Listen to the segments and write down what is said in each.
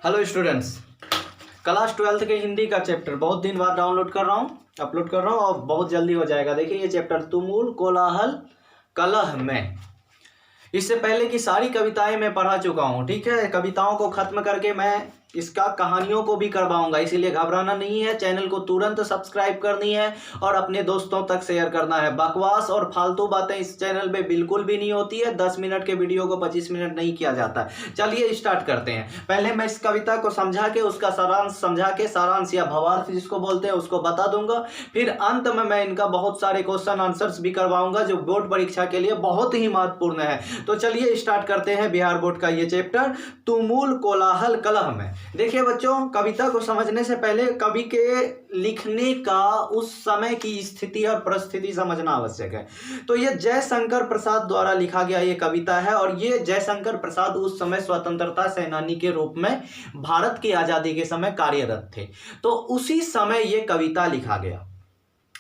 Hello students, class 12 के हिंदी का chapter बहुत दिन बाद डाउनलोड कर रहा हूँ, अपलोड कर रहा हूँ और बहुत जल्दी हो जाएगा। देखिए ये चैप्टर तुमुल कोलाहल कलह में। इससे पहले की सारी कविताएं मैं पढ़ा चुका हूँ, ठीक है। कविताओं को खत्म करके मैं इसका कहानियों को भी करवाऊंगा, इसीलिए घबराना नहीं है। चैनल को तुरंत सब्सक्राइब करनी है और अपने दोस्तों तक शेयर करना है। बकवास और फालतू बातें इस चैनल पे बिल्कुल भी नहीं होती है। 10 मिनट के वीडियो को 25 मिनट नहीं किया जाता है। चलिए स्टार्ट करते हैं। पहले मैं इस कविता को समझा के उसका सारांश समझा के, सारांश या भावार्थ जिसको बोलते हैं उसको बता दूंगा। फिर अंत में मैं इनका बहुत सारे क्वेश्चन आंसर्स भी करवाऊंगा जो बोर्ड परीक्षा के लिए बहुत ही महत्वपूर्ण है। तो चलिए स्टार्ट करते हैं बिहार बोर्ड का ये चैप्टर तुमुल कोलाहल कलह में। देखिए बच्चों, कविता को समझने से पहले कवि के लिखने का उस समय की स्थिति और परिस्थिति समझना आवश्यक है। तो ये जयशंकर प्रसाद द्वारा लिखा गया ये कविता है और ये जयशंकर प्रसाद उस समय स्वतंत्रता सेनानी के रूप में भारत की आजादी के समय कार्यरत थे। तो उसी समय ये कविता लिखा गया,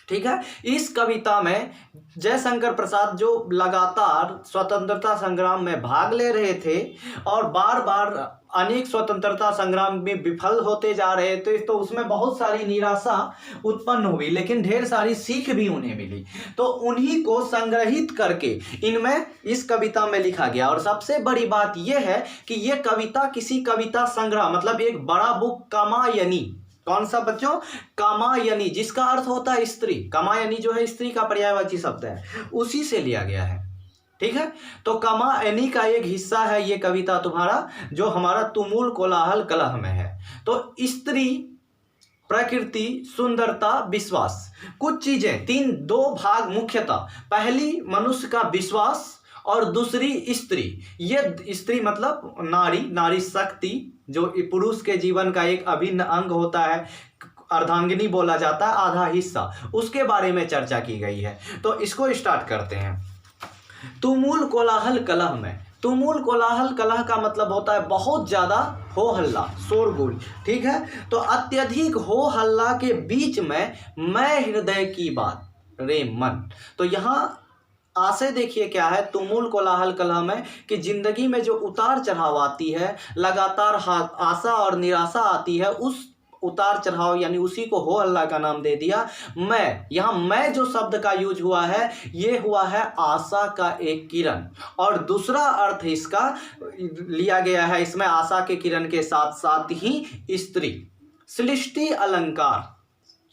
ठीक है। इस कविता में जयशंकर प्रसाद जो लगातार स्वतंत्रता संग्राम में भाग ले रहे थे और बार बार अनेक स्वतंत्रता संग्राम में विफल होते जा रहे थे, तो उसमें बहुत सारी निराशा उत्पन्न हुई, लेकिन ढेर सारी सीख भी उन्हें मिली। तो उन्हीं को संग्रहित करके इनमें इस कविता में लिखा गया। और सबसे बड़ी बात यह है कि यह कविता किसी कविता संग्रह मतलब एक बड़ा बुक कामायनी, कौन सा बच्चों? कामायनी, जिसका अर्थ होता है स्त्री। कामायनी जो है स्त्री का पर्यायवाची शब्द है, उसी से लिया गया है, ठीक है। तो कामायनी का एक हिस्सा है ये कविता तुम्हारा, जो हमारा तुमुल कोलाहल कलह में है। तो स्त्री, प्रकृति, सुंदरता, विश्वास, कुछ चीजें दो भाग मुख्यतः। पहली मनुष्य का विश्वास और दूसरी स्त्री। ये स्त्री मतलब नारी, नारी शक्ति जो पुरुष के जीवन का एक अभिन्न अंग होता है, अर्धांगिनी बोला जाता है, आधा हिस्सा, उसके बारे में चर्चा की गई है। तो इसको स्टार्ट करते हैं। तुमुल कोलाहल कलह में। तुमुल कोलाहल कलह का मतलब होता है बहुत ज्यादा हो हल्ला, शोरगुल, ठीक है। तो अत्यधिक हो हल्ला के बीच में मैं हृदय की बात रे मन। तो यहाँ आशय देखिए क्या है तुमुल कोलाहल कलह में, कि जिंदगी में जो उतार चढ़ाव आती है, लगातार आशा और निराशा आती है, उस उतार चढ़ाव यानी उसी को हो हल्ला का नाम दे दिया। मैं, यहाँ मैं जो शब्द का यूज हुआ है ये हुआ है आशा का एक किरण, और दूसरा अर्थ इसका लिया गया है इसमें आशा के किरण के साथ साथ ही स्त्री, सृष्टि अलंकार,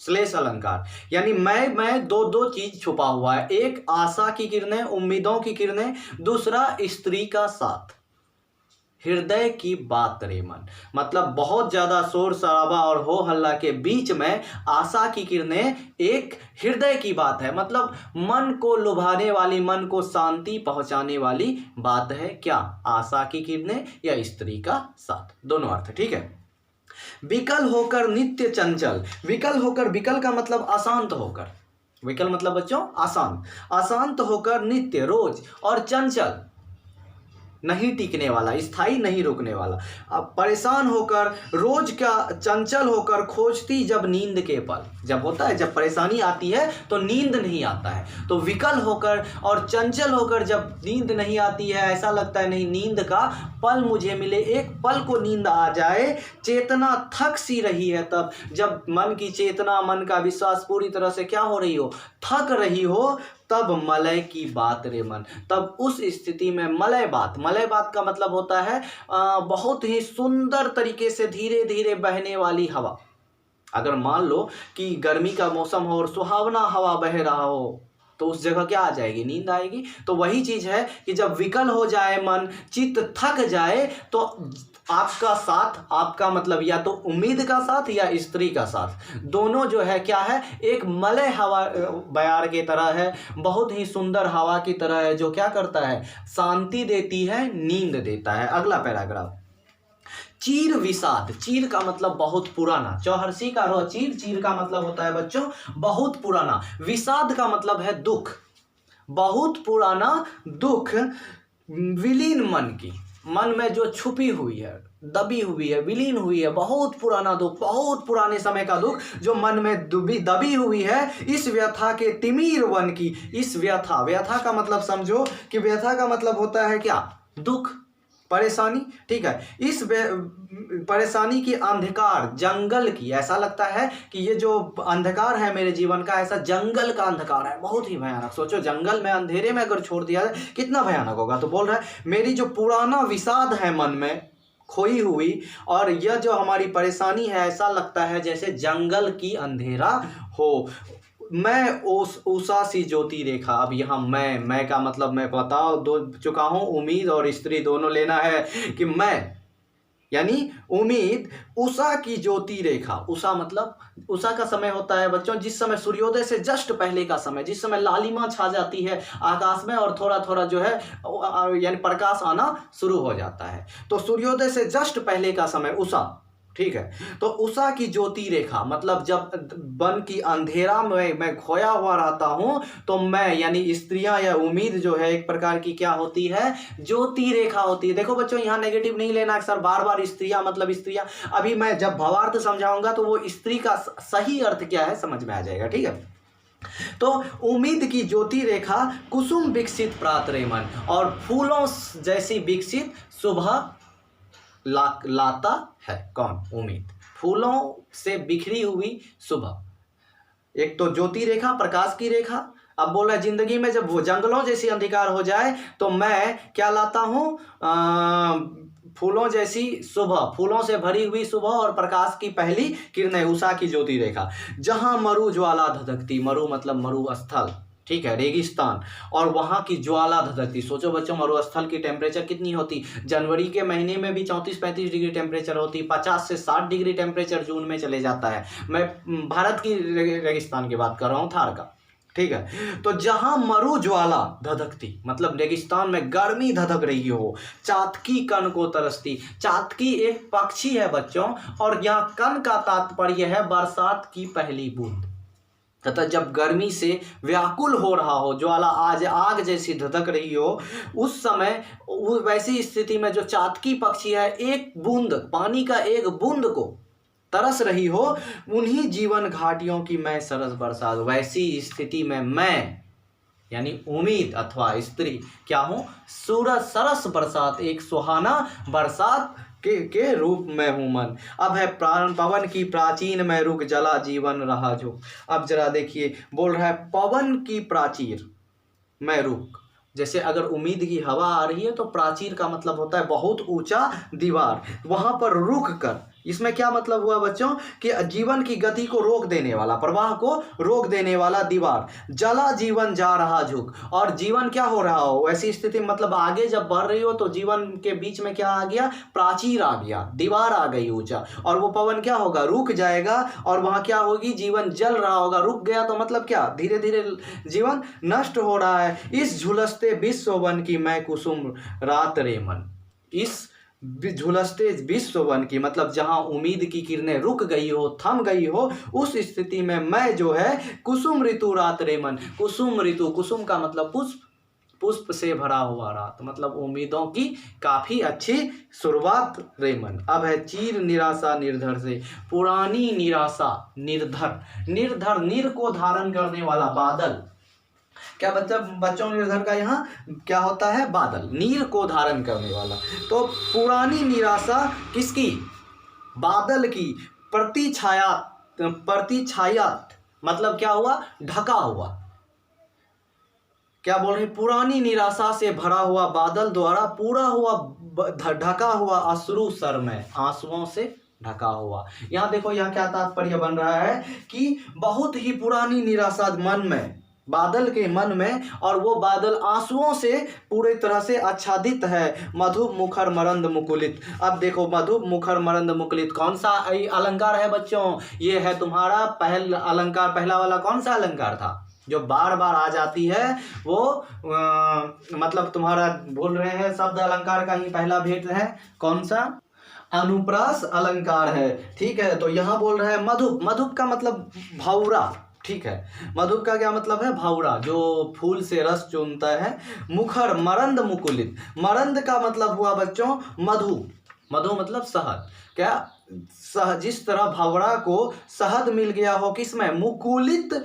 श्लेष अलंकार, यानी मैं दो चीज छुपा हुआ है। एक आशा की किरणें, उम्मीदों की किरणें, दूसरा स्त्री का साथ, हृदय की बात रे मन। मतलब बहुत ज्यादा शोर शराबा और हो हल्ला के बीच में आशा की किरणें, एक हृदय की बात है, मतलब मन को लुभाने वाली, मन को शांति पहुंचाने वाली बात है। क्या? आशा की किरणें या स्त्री का साथ, दोनों अर्थ, ठीक है। विकल होकर नित्य चंचल। विकल होकर, विकल का मतलब अशांत होकर, विकल मतलब बच्चों अशांत, अशांत होकर नित्य रोज, और चंचल नहीं टिकने वाला, स्थायी नहीं रुकने वाला। अब परेशान होकर, रोज का चंचल होकर खोजती जब नींद के पल। जब होता है, जब परेशानी आती है तो नींद नहीं आता है, तो विकल होकर और चंचल होकर जब नींद नहीं आती है, ऐसा लगता है नहीं नींद का पल मुझे मिले, एक पल को नींद आ जाए, चेतना थक सी रही है, तब जब मन की चेतना, मन का विश्वास पूरी तरह से क्या हो रही हो, थक रही हो, तब मलय की बात रे मन। तब उस स्थिति में मलय बात, मलय बात का मतलब होता है बहुत ही सुंदर तरीके से धीरे धीरे बहने वाली हवा। अगर मान लो कि गर्मी का मौसम हो और सुहावना हवा बह रहा हो, तो उस जगह क्या आ जाएगी? नींद आएगी। तो वही चीज है कि जब विकल हो जाए मन, चित्त थक जाए, तो आपका साथ, आपका मतलब या तो उम्मीद का साथ या स्त्री का साथ, दोनों जो है क्या है, एक मलय हवा बयार की तरह है, बहुत ही सुंदर हवा की तरह है, जो क्या करता है, शांति देती है, नींद देता है। अगला पैराग्राफ। चीर विषाद। चीर का मतलब बहुत पुराना, चौहर्षी का रो चीर, चीर का मतलब होता है बच्चों बहुत पुराना। विषाद का मतलब है दुख, बहुत पुराना दुख, विलीन मन की, मन में जो छुपी हुई है, दबी हुई है, विलीन हुई है, बहुत पुराना दुख, बहुत पुराने समय का दुख जो मन में दबी हुई है, इस व्यथा के तिमिर वन की। इस व्यथा, व्यथा का मतलब समझो कि व्यथा का मतलब होता है क्या? दुख, परेशानी, ठीक है। इस परेशानी की अंधकार जंगल की, ऐसा लगता है कि ये जो अंधकार है मेरे जीवन का, ऐसा जंगल का अंधकार है, बहुत ही भयानक। सोचो जंगल में अंधेरे में अगर छोड़ दिया जाए कितना भयानक होगा। तो बोल रहा है मेरी जो पुराना विषाद है मन में खोई हुई, और यह जो हमारी परेशानी है ऐसा लगता है जैसे जंगल की अंधेरा हो। मैं उषा सी ज्योति रेखा। अब यहाँ मैं का मतलब मैं बता दो चुका हूँ, उम्मीद और स्त्री दोनों लेना है कि मैं यानी उम्मीद, उषा की ज्योति रेखा। उषा मतलब उषा का समय होता है बच्चों जिस समय सूर्योदय से जस्ट पहले का समय, जिस समय लालिमा छा जाती है आकाश में और थोड़ा थोड़ा जो है यानी प्रकाश आना शुरू हो जाता है। तो सूर्योदय से जस्ट पहले का समय उषा, ठीक है। तो उषा की ज्योति रेखा मतलब जब वन की अंधेरा में मैं खोया हुआ रहता हूं तो मैं यानी स्त्रियां या उम्मीद जो है एक प्रकार की क्या होती है, ज्योति रेखा होती है। देखो बच्चों यहाँ नेगेटिव नहीं लेना सर, बार बार स्त्रियां मतलब स्त्रियां। अभी मैं जब भावार्थ समझाऊंगा तो वो स्त्री का सही अर्थ क्या है समझ में आ जाएगा, ठीक है। तो उम्मीद की ज्योति रेखा कुसुम विकसित प्रात रेमन, और फूलों जैसी विकसित सुबह लाता है। कौन? उम्मीद। फूलों से बिखरी हुई सुबह। एक तो ज्योति रेखा, प्रकाश की रेखा। अब बोल रहा है जिंदगी में जब वो जंगलों जैसी अंधकार हो जाए तो मैं क्या लाता हूं, फूलों जैसी सुबह, फूलों से भरी हुई सुबह और प्रकाश की पहली किरणें, उषा की ज्योति रेखा। जहां मरु ज्वाला धधकती, मरु मतलब मरुस्थल, ठीक है, रेगिस्तान, और वहां की ज्वाला धधकती। सोचो बच्चों मरुस्थल की टेम्परेचर कितनी होती, जनवरी के महीने में भी 34-35 डिग्री टेम्परेचर होती, 50 से 60 डिग्री टेम्परेचर जून में चले जाता है। मैं भारत की रेगिस्तान की बात कर रहा हूँ, थार का, ठीक है। तो जहां मरु ज्वाला धधकती मतलब रेगिस्तान में गर्मी धधक रही हो, चातकी कण को तरसती। चातकी एक पक्षी है बच्चों, और यहाँ कण का तात्पर्य है बरसात की पहली बूंद। तथा जब गर्मी से व्याकुल हो रहा हो, ज्वाला आज आग जैसी धधक रही हो, उस समय वैसी स्थिति में जो चातकी पक्षी है एक बूंद पानी का, एक बूंद को तरस रही हो, उन्हीं जीवन घाटियों की मैं सरस बरसात। वैसी स्थिति में मैं यानी उम्मीद अथवा स्त्री क्या हूँ, सूरज सरस बरसात, एक सुहाना बरसात के रूप में हूँ मन। अब है प्राण पवन की प्राचीन में रुक जला जीवन रहा जो। अब जरा देखिए बोल रहा है पवन की प्राचीर में रुक। जैसे अगर उम्मीद की हवा आ रही है तो प्राचीर का मतलब होता है बहुत ऊंचा दीवार, वहां पर रुक कर। इसमें क्या मतलब हुआ बच्चों कि जीवन की गति को रोक देने वाला, प्रवाह को रोक देने वाला दीवार। जला जीवन जा रहा झुक, और जीवन क्या हो रहा हो ऐसी स्थिति मतलब आगे जब बढ़ रही हो तो जीवन के बीच में क्या आ गया, प्राचीर आ गया, दीवार आ गई ऊंचा, और वो पवन क्या होगा, रुक जाएगा, और वहां क्या होगी, जीवन जल रहा होगा। रुक गया तो मतलब क्या, धीरे धीरे जीवन नष्ट हो रहा है। इस झुलसते विश्व वन की मैं कुसुम रात रेमन। इस झुलसते विश्व वन की मतलब जहां उम्मीद की किरणें रुक गई हो, थम गई हो, उस स्थिति में मैं जो है कुसुम ऋतु रात रेमन। कुसुम ऋतु, कुसुम का मतलब पुष्प, पुष्प से भरा हुआ रात मतलब उम्मीदों की काफी अच्छी शुरुआत रेमन। अब है चीर निराशा निर्धर से, पुरानी निराशा निर्धर, निर्धर नीर को धारण करने वाला बादल। क्या बच्चों निर्धर का यहाँ क्या होता है, बादल, नीर को धारण करने वाला। तो पुरानी निराशा किसकी, बादल की, प्रतिछाया मतलब क्या हुआ, ढका हुआ। क्या बोल रहे, पुरानी निराशा से भरा हुआ बादल द्वारा पूरा हुआ ढका हुआ अश्रु सर में, आंसुओं से ढका हुआ। यहाँ देखो यहाँ क्या तात्पर्य बन रहा है कि बहुत ही पुरानी निराशा मन में, बादल के मन में, और वो बादल आंसुओं से पूरी तरह से आच्छादित है। मधुप मुखर मरंद मुकुलित। अब देखो मधुप मुखर मरंद मुकुलित कौन सा अलंकार है बच्चों, ये है तुम्हारा पहला अलंकार। पहला वाला कौन सा अलंकार था जो बार बार आ जाती है, वो मतलब तुम्हारा भूल रहे हैं, शब्द अलंकार का ही पहला भेद है, कौन सा, अनुप्रास अलंकार है, ठीक है। तो यहाँ बोल रहा है मधुप, मधुप का मतलब भौरा, ठीक है। मधुप का क्या मतलब है, भौरा, जो फूल से रस चूनता है। मुखर मरंद मुकुलित, मरंद का मतलब हुआ बच्चों मधु, मधु मतलब शहद। क्या जिस तरह भौरा को शहद मिल गया हो किसमें, मुकुलित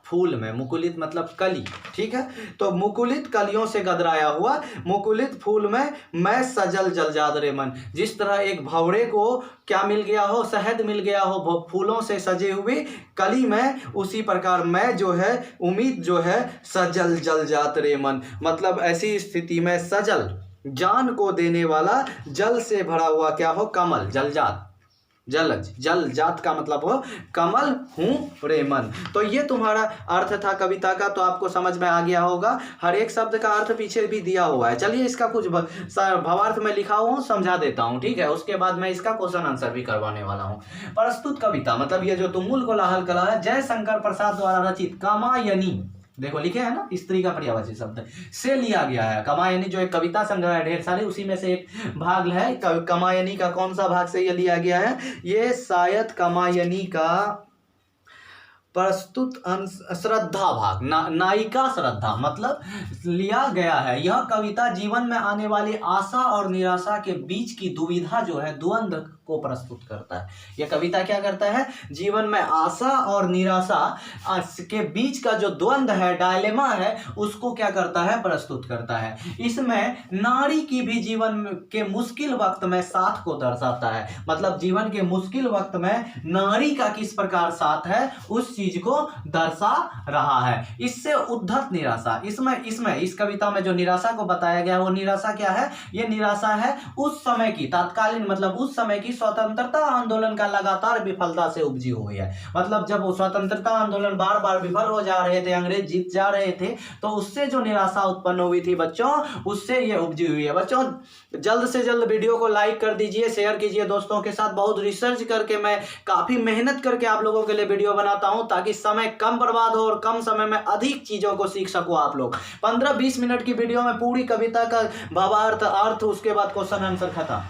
फूल में, मुकुलित मतलब कली, ठीक है। तो मुकुलित कलियों से गदराया हुआ मुकुलित फूल में मैं सजल जलजात रे मन। जिस तरह एक भंवरे को क्या मिल गया हो, शहद मिल गया हो फूलों से सजे हुए कली में, उसी प्रकार मैं जो है उम्मीद जो है सजल जलजात रे मन, मतलब ऐसी स्थिति में सजल जान को देने वाला जल से भरा हुआ क्या हो, कमल, जलजात, जलज, जल जात का मतलब हो कमल हूँ रे मन। तो ये तुम्हारा अर्थ था कविता का, तो आपको समझ में आ गया होगा। हर एक शब्द का अर्थ पीछे भी दिया हुआ है। चलिए इसका कुछ भावार्थ में लिखा हुआ हूँ, समझा देता हूँ, ठीक है। उसके बाद मैं इसका क्वेश्चन आंसर भी करवाने वाला हूँ। प्रस्तुत कविता मतलब ये जो तुमुल कोलाहल कला है, जयशंकर प्रसाद द्वारा रचित कामायनी, देखो लिखे है ना, स्त्री का पर्यायवाची शब्द से लिया गया है। कामायनी जो एक कविता संग्रह है ढेर सारे, उसी में से एक भाग है। कामायनी का कौन सा भाग से ये लिया गया है? ये शायद कामायनी का प्रस्तुत श्रद्धा भाग, नायिका श्रद्धा मतलब लिया गया है। यह कविता जीवन में आने वाली आशा और निराशा के बीच की दुविधा जो है, द्वंद्व को प्रस्तुत करता है। यह कविता क्या करता है? जीवन में आशा और निराशा के बीच का जो द्वंद्व है, डायलेमा है, उसको क्या करता है? प्रस्तुत करता है। इसमें नारी की भी जीवन के मुश्किल वक्त में साथ को दर्शाता है। मतलब जीवन के मुश्किल वक्त में नारी का किस प्रकार साथ है, उस चीज को दर्शा रहा है। इससे उद्धत निराशा, इसमें इस कविता में जो निराशा को बताया गया है, वो निराशा क्या है? ये निराशा है उस समय की, तात्कालीन मतलब उस समय की स्वतंत्रता आंदोलन का लगातार विफलता से उपजी हुई है। मतलब जब वो स्वतंत्रता आंदोलन बार बार विफल हो जा रहे थे, अंग्रेज जीत जा रहे थे, तो उससे जो निराशा उत्पन्न हुई थी बच्चों, उससे ये उपजी हुई है। बच्चों जल्द से जल्द वीडियो को लाइक कर दीजिए, शेयर कीजिए दोस्तों के साथ। बहुत रिसर्च करके मैं काफी मेहनत करके आप लोगों के लिए वीडियो बनाता हूं, ताकि समय कम बर्बाद हो और कम समय में अधिक चीजों को सीख सको आप लोग। 15-20 मिनट की वीडियो में पूरी कविता का भावार्थ, अर्थ, उसके बाद क्वेश्चन आंसर खत्म।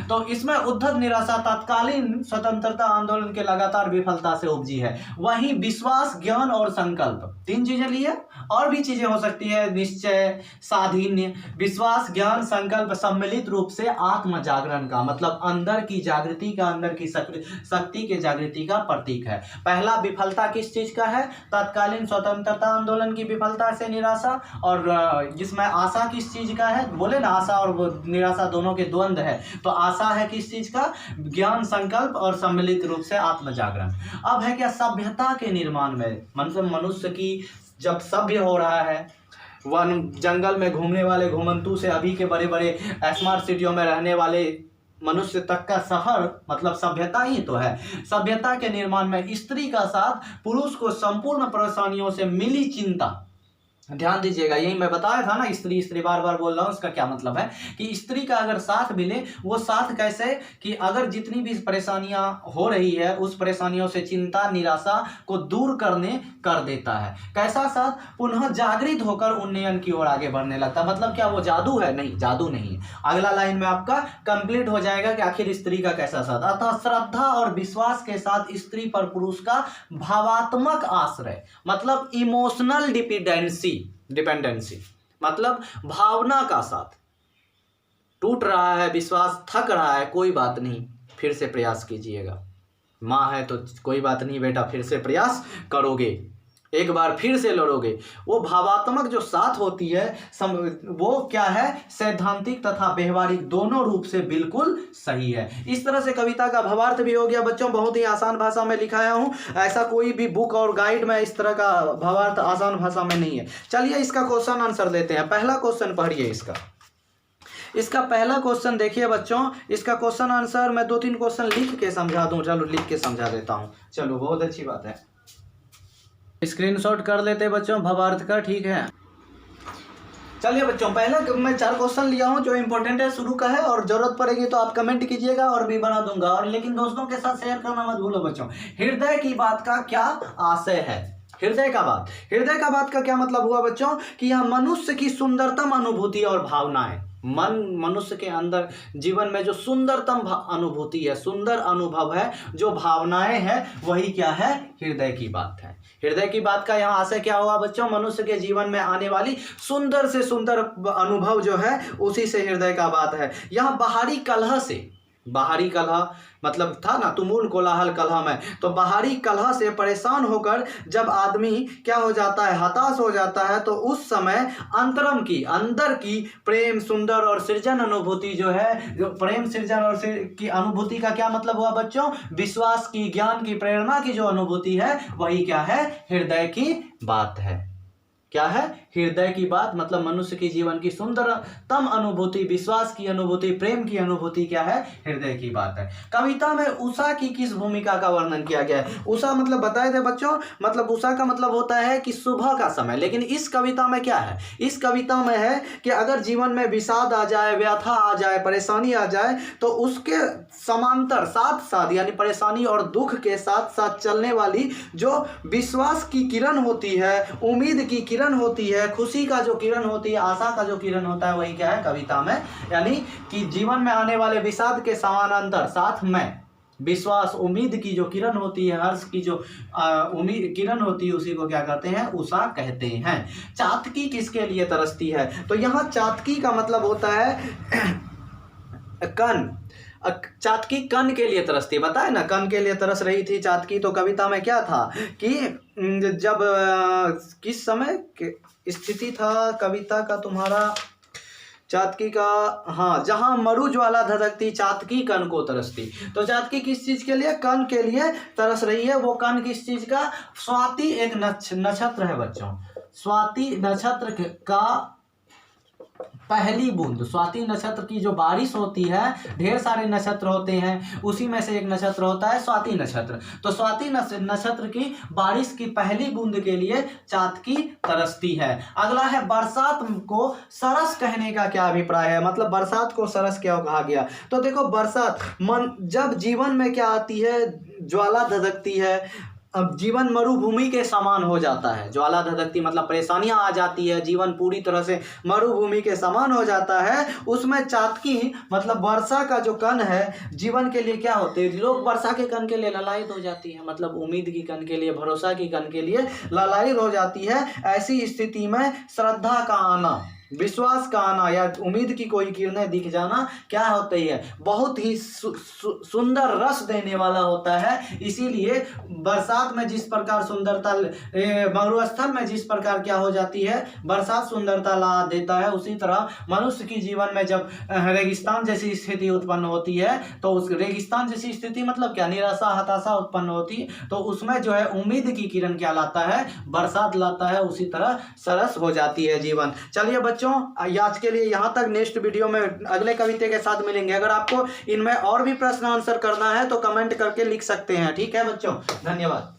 तो इसमें उद्धत निराशा तात्कालीन स्वतंत्रता आंदोलन के लगातार विफलता से उपजी है। वहीं विश्वास, ज्ञान और संकल्प, 3 चीजें ली है, और भी चीजें हो सकती है, निश्चय, साधीन्य, विश्वास, ज्ञान, संकल्प सम्मिलित रूप से आत्म जागरण का मतलब अंदर की जागृति का, अंदर की शक्ति के जागृति का प्रतीक है। पहला विफलता किस चीज का है? तत्कालीन स्वतंत्रता आंदोलन की विफलता से निराशा। और जिसमें आशा किस चीज का है? बोले ना, आशा और निराशा दोनों के द्वंद्व है। तो आशा है किस चीज का? ज्ञान, संकल्प और सम्मिलित रूप से आत्म जागरण। अब है क्या? सभ्यता के निर्माण में, मतलब मनुष्य की जब सभ्य हो रहा है, वन जंगल में घूमने वाले घुमंतू से अभी के बड़े बड़े स्मार्ट सिटियों में रहने वाले मनुष्य तक का शहर, मतलब सभ्यता ही तो है। सभ्यता के निर्माण में स्त्री का साथ पुरुष को संपूर्ण परेशानियों से मिली चिंता, ध्यान दीजिएगा, यही मैं बताया था ना, स्त्री स्त्री बार बार बोल रहा हूँ। इसका क्या मतलब है कि स्त्री का अगर साथ मिले, वो साथ कैसे कि अगर जितनी भी परेशानियां हो रही है, उस परेशानियों से चिंता, निराशा को दूर कर देता है। कैसा साथ? पुनः जागृत होकर उन्नयन की ओर आगे बढ़ने लगता है। मतलब क्या वो जादू है? नहीं, जादू नहीं है। अगला लाइन में आपका कंप्लीट हो जाएगा कि आखिर स्त्री का कैसा साथ। अतः श्रद्धा और विश्वास के साथ स्त्री पर पुरुष का भावात्मक आश्रय, मतलब इमोशनल डिपेंडेंसी, मतलब भावना का साथ। टूट रहा है विश्वास, थक रहा है, कोई बात नहीं, फिर से प्रयास कीजिएगा। माँ है तो कोई बात नहीं बेटा, फिर से प्रयास करोगे, एक बार फिर से लड़ोगे। वो भावात्मक जो साथ होती है, वो क्या है? सैद्धांतिक तथा व्यवहारिक दोनों रूप से बिल्कुल सही है। इस तरह से कविता का भावार्थ भी हो गया बच्चों। बहुत ही आसान भाषा में लिखाया हूँ, ऐसा कोई भी बुक और गाइड में इस तरह का भावार्थ आसान भाषा में नहीं है। चलिए इसका क्वेश्चन आंसर देते हैं। पहला क्वेश्चन पढ़िए इसका पहला क्वेश्चन देखिए बच्चों। इसका क्वेश्चन आंसर मैं 2-3 क्वेश्चन लिख के समझा दूं। चलो लिख के समझा देता हूं। चलो बहुत अच्छी बात है, स्क्रीनशॉट कर लेते बच्चों भावार्थ का, ठीक है। चलिए बच्चों, पहला मैं 4 क्वेश्चन लिया हूं जो इंपॉर्टेंट है, शुरू का है, और जरूरत पड़ेगी तो आप कमेंट कीजिएगा और भी बना दूंगा। और लेकिन दोस्तों के साथ शेयर करना मत भूलो बच्चों। हृदय की बात का क्या आशय है? हृदय का बात का क्या मतलब हुआ बच्चों? कि यह मनुष्य की सुंदरतम अनुभूति और भावनाएं, मनुष्य के अंदर जीवन में जो सुंदरतम अनुभूति है, सुंदर अनुभव है, जो भावनाएं हैं, वही क्या है? हृदय की बात है। हृदय की बात का यहाँ आशय क्या हुआ बच्चों? मनुष्य के जीवन में आने वाली सुंदर से सुंदर अनुभव जो है, उसी से हृदय का बात है। यहाँ बाहरी कलह से, बाहरी कलह मतलब था ना, तुमुल कोलाहल कलह में, तो बाहरी कलह से परेशान होकर जब आदमी क्या हो जाता है, हताश हो जाता है, तो उस समय अंतरम की, अंदर की प्रेम, सुंदर और सृजन अनुभूति जो है, जो प्रेम, सृजन और की अनुभूति का क्या मतलब हुआ बच्चों, विश्वास की, ज्ञान की, प्रेरणा की जो अनुभूति है वही क्या है, हृदय की बात है। क्या है, हृदय की बात, मतलब मनुष्य के जीवन की सुंदरतम अनुभूति, विश्वास की अनुभूति, प्रेम की अनुभूति क्या है, हृदय की बात है। कविता में उषा की किस भूमिका का वर्णन किया गया है? उषा मतलब बताए थे बच्चों, मतलब उषा का मतलब होता है कि सुबह का समय, लेकिन इस कविता में क्या है, इस कविता में है कि अगर जीवन में विषाद आ जाए, व्यथा आ जाए, परेशानी आ जाए, तो उसके समांतर, साथ साथ, यानी परेशानी और दुख के साथ साथ चलने वाली जो विश्वास की किरण होती है, उम्मीद की किरण होती है, खुशी का जो किरण होती है, आशा का जो किरण होता है, वही क्या है कविता में, यानी कि जीवन में आने वाले विषाद के समानांतर साथ में विश्वास, उम्मीद की जो किरण होती है, हर्ष की जो उम्मीद किरण होती है, उसी को क्या कहते हैं, उषा कहते हैं। चातकी किसके लिए तरसती है? तो यहाँ चातकी का मतलब होता है कन। चातकी कन के लिए तरसती है, बताए ना, कन के लिए तरस रही थी चातकी। तो कविता में क्या था कि जब किस समय स्थिति था कविता का तुम्हारा, चातकी का, हाँ, जहाँ मरु ज्वाला धधकती चातकी कन को तरसती। तो चातकी किस चीज के लिए, कन के लिए तरस रही है। वो कन किस चीज का, स्वाति एक नक्षत्र है बच्चों, स्वाति नक्षत्र का पहली बूंद, स्वाति नक्षत्र की जो बारिश होती है, ढेर सारे नक्षत्र होते हैं, उसी में से एक नक्षत्र होता है स्वाति नक्षत्र। तो स्वाति नक्षत्र की बारिश की पहली बूंद के लिए चातकी तरसती है। अगला है बरसात को सरस कहने का क्या अभिप्राय है, मतलब बरसात को सरस क्यों कहा गया? तो देखो बरसात जब जीवन में क्या आती है, ज्वाला धधकती है, अब जीवन मरुभूमि के समान हो जाता है। ज्वाला धधकती मतलब परेशानियां आ जाती है, जीवन पूरी तरह से मरुभूमि के समान हो जाता है। उसमें चातकी मतलब वर्षा का जो कण है, जीवन के लिए क्या होते हैं, लोग वर्षा के कण के लिए ललायित हो जाती है, मतलब उम्मीद की कण के लिए, भरोसा की कण के लिए ललायित हो जाती है। ऐसी स्थिति में श्रद्धा का आना, विश्वास का आना या उम्मीद की कोई किरणें दिख जाना क्या होती है, बहुत ही सुंदर रस देने वाला होता है। इसीलिए बरसात में जिस प्रकार सुंदरता, मरुस्थल में जिस प्रकार क्या हो जाती है, बरसात सुंदरता ला देता है, उसी तरह मनुष्य की जीवन में जब रेगिस्तान जैसी स्थिति उत्पन्न होती है, तो उस रेगिस्तान जैसी स्थिति मतलब क्या, निराशा, हताशा उत्पन्न होती है, तो उसमें जो है उम्मीद की किरण क्या लाता है, बरसात लाता है। उसी तरह सरस हो जाती है जीवन। चलिए बच्चों, आज के लिए यहाँ तक। नेक्स्ट वीडियो में अगले कविता के साथ मिलेंगे। अगर आपको इनमें और भी प्रश्न आंसर करना है तो कमेंट करके लिख सकते हैं। ठीक है बच्चों, धन्यवाद।